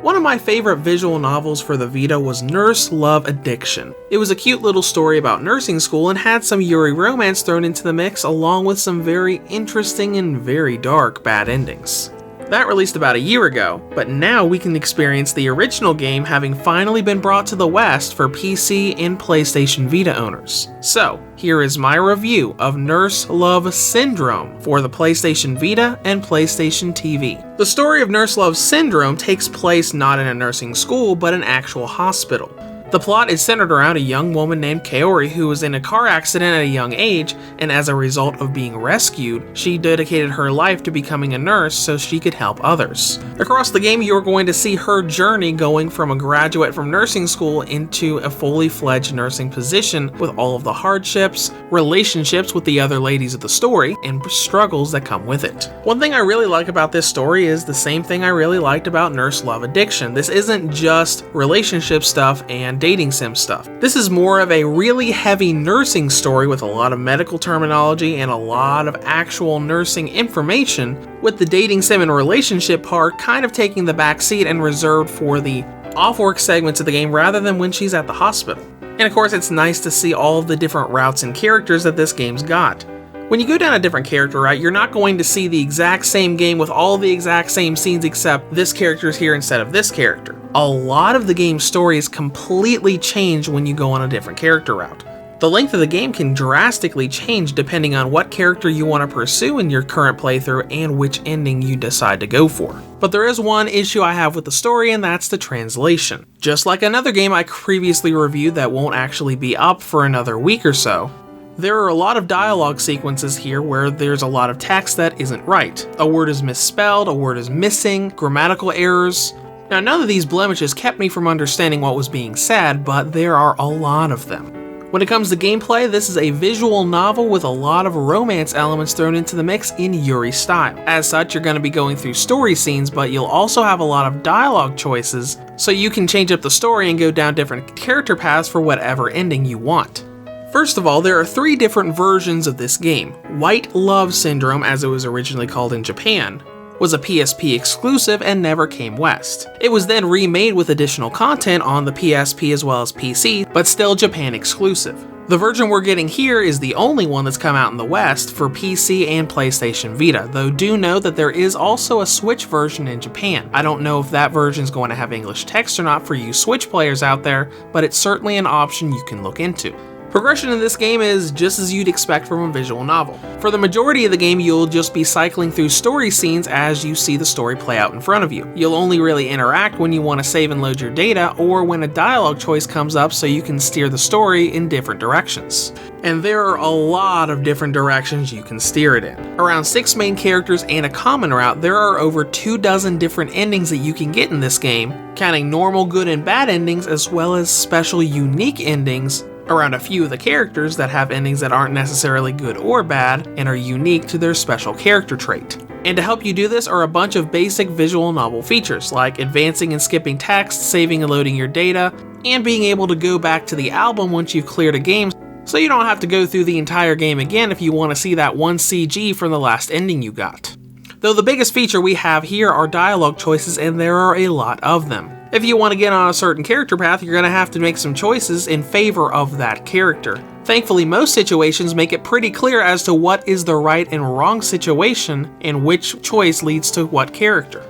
One of my favorite visual novels for the Vita was Nurse Love Addiction. It was a cute little story about nursing school and had some Yuri romance thrown into the mix along with some very interesting and very dark bad endings. That released about a year ago, but now we can experience the original game having finally been brought to the West for PC and PlayStation Vita owners. So, here is my review of Nurse Love Syndrome for the PlayStation Vita and PlayStation TV. The story of Nurse Love Syndrome takes place not in a nursing school, but an actual hospital. The plot is centered around a young woman named Kaori who was in a car accident at a young age, and as a result of being rescued, she dedicated her life to becoming a nurse so she could help others. Across the game, you're going to see her journey going from a graduate from nursing school into a fully fledged nursing position with all of the hardships, relationships with the other ladies of the story, and struggles that come with it. One thing I really like about this story is the same thing I really liked about Nurse Love Addiction. This isn't just relationship stuff and dating sim stuff. This is more of a really heavy nursing story with a lot of medical terminology and a lot of actual nursing information, with the dating sim and relationship part kind of taking the back seat and reserved for the off-work segments of the game rather than when she's at the hospital. And of course, it's nice to see all of the different routes and characters that this game's got. When you go down a different character route, you're not going to see the exact same game with all the exact same scenes except this character is here instead of this character. A lot of the game's stories completely change when you go on a different character route. The length of the game can drastically change depending on what character you want to pursue in your current playthrough and which ending you decide to go for. But there is one issue I have with the story, and that's the translation. Just like another game I previously reviewed that won't actually be up for another week or so, there are a lot of dialogue sequences here where there's a lot of text that isn't right. A word is misspelled, a word is missing, grammatical errors. Now, none of these blemishes kept me from understanding what was being said, but there are a lot of them. When it comes to gameplay, this is a visual novel with a lot of romance elements thrown into the mix in Yuri style. As such, you're going to be going through story scenes, but you'll also have a lot of dialogue choices, so you can change up the story and go down different character paths for whatever ending you want. First of all, there are 3 different versions of this game. White Love Syndrome, as it was originally called in Japan, was a PSP exclusive and never came west. It was then remade with additional content on the PSP as well as PC, but still Japan exclusive. The version we're getting here is the only one that's come out in the West for PC and PlayStation Vita, though do know that there is also a Switch version in Japan. I don't know if that version is going to have English text or not for you Switch players out there, but it's certainly an option you can look into. Progression in this game is just as you'd expect from a visual novel. For the majority of the game, you'll just be cycling through story scenes as you see the story play out in front of you. You'll only really interact when you want to save and load your data, or when a dialogue choice comes up so you can steer the story in different directions. And there are a lot of different directions you can steer it in. Around 6 main characters and a common route, there are over 24 different endings that you can get in this game, counting normal, good, and bad endings as well as special unique endings around a few of the characters that have endings that aren't necessarily good or bad and are unique to their special character trait. And to help you do this are a bunch of basic visual novel features like advancing and skipping text, saving and loading your data, and being able to go back to the album once you've cleared a game so you don't have to go through the entire game again if you want to see that one CG from the last ending you got. Though the biggest feature we have here are dialogue choices, and there are a lot of them. If you want to get on a certain character path, you're going to have to make some choices in favor of that character. Thankfully, most situations make it pretty clear as to what is the right and wrong situation and which choice leads to what character.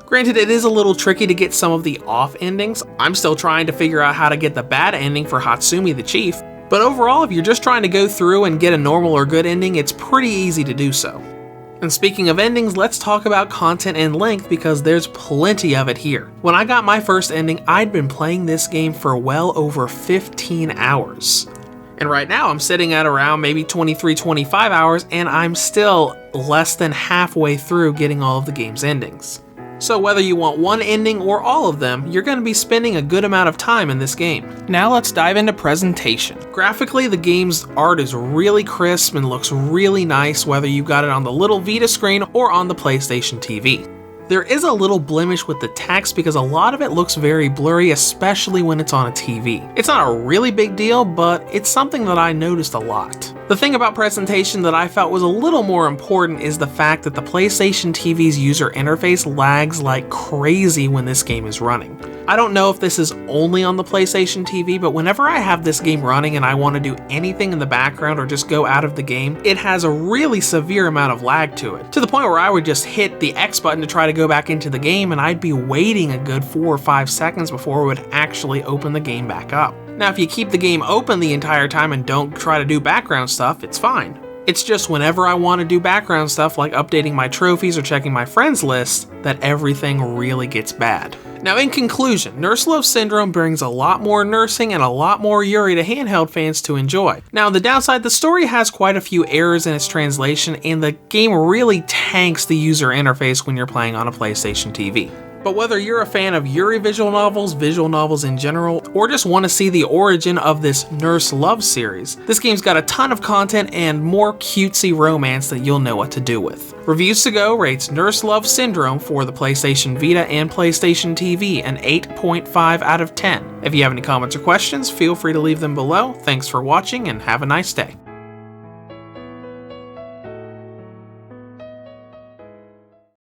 Granted, it is a little tricky to get some of the off endings. I'm still trying to figure out how to get the bad ending for Hatsumi the Chief, but overall, if you're just trying to go through and get a normal or good ending, it's pretty easy to do so. And speaking of endings, let's talk about content and length because there's plenty of it here. When I got my first ending, I'd been playing this game for well over 15 hours. And right now I'm sitting at around maybe 23-25 hours, and I'm still less than halfway through getting all of the game's endings. So whether you want one ending or all of them, you're going to be spending a good amount of time in this game. Now let's dive into presentation. Graphically, the game's art is really crisp and looks really nice whether you got it on the little Vita screen or on the PlayStation TV. There is a little blemish with the text because a lot of it looks very blurry, especially when it's on a TV. It's not a really big deal, but it's something that I noticed a lot. The thing about presentation that I felt was a little more important is the fact that the PlayStation TV's user interface lags like crazy when this game is running. I don't know if this is only on the PlayStation TV, but whenever I have this game running and I want to do anything in the background or just go out of the game, it has a really severe amount of lag to it, to the point where I would just hit the X button to try to go back into the game and I'd be waiting a good 4 or 5 seconds before it would actually open the game back up. Now, if you keep the game open the entire time and don't try to do background stuff, it's fine. It's just whenever I want to do background stuff like updating my trophies or checking my friends list that everything really gets bad. Now, in conclusion, Nurse Love Syndrome brings a lot more nursing and a lot more Yuri to handheld fans to enjoy. Now, on the downside, the story has quite a few errors in its translation and the game really tanks the user interface when you're playing on a PlayStation TV. But whether you're a fan of Yuri visual novels in general, or just want to see the origin of this Nurse Love series, this game's got a ton of content and more cutesy romance that you'll know what to do with. Reviews to Go rates Nurse Love Syndrome for the PlayStation Vita and PlayStation TV an 8.5 out of 10. If you have any comments or questions, feel free to leave them below. Thanks for watching and have a nice day.